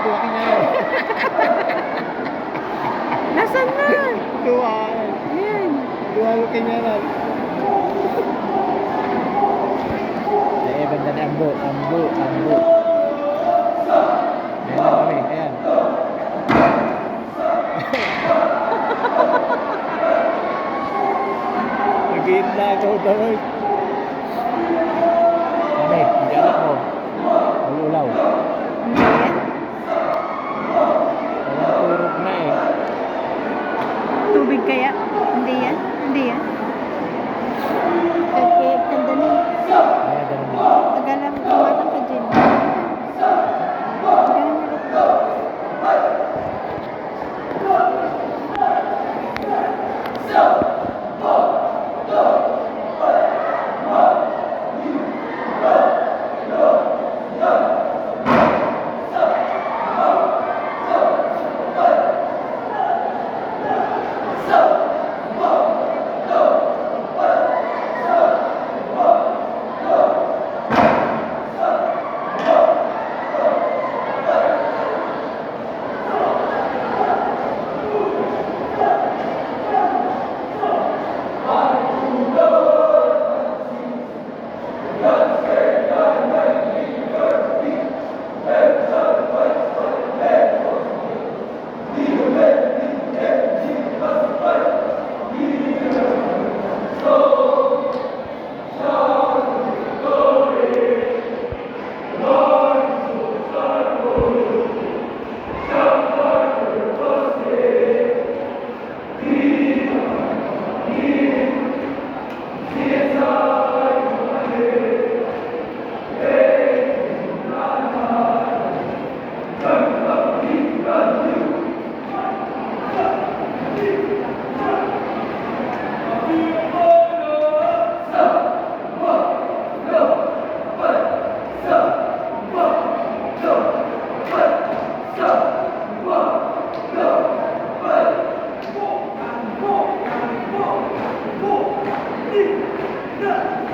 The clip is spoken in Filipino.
laki niya yan. Nasaan na? Dua. Ayan. Dua laki niya yan. Eh, banda ni Ambo. Ambo. Ayan na kami. Ayan. Nag-iinla ako daw. Mami, hindi anak mo. Ululaw. Hindi yan. Walang turog na eh. Tubig kaya? Hindi yan. Hindi yan. Kaya kanda nun. Ayan, ganun na. Tagalang kumatang ka dyan. Tagalang ulit. Yeah.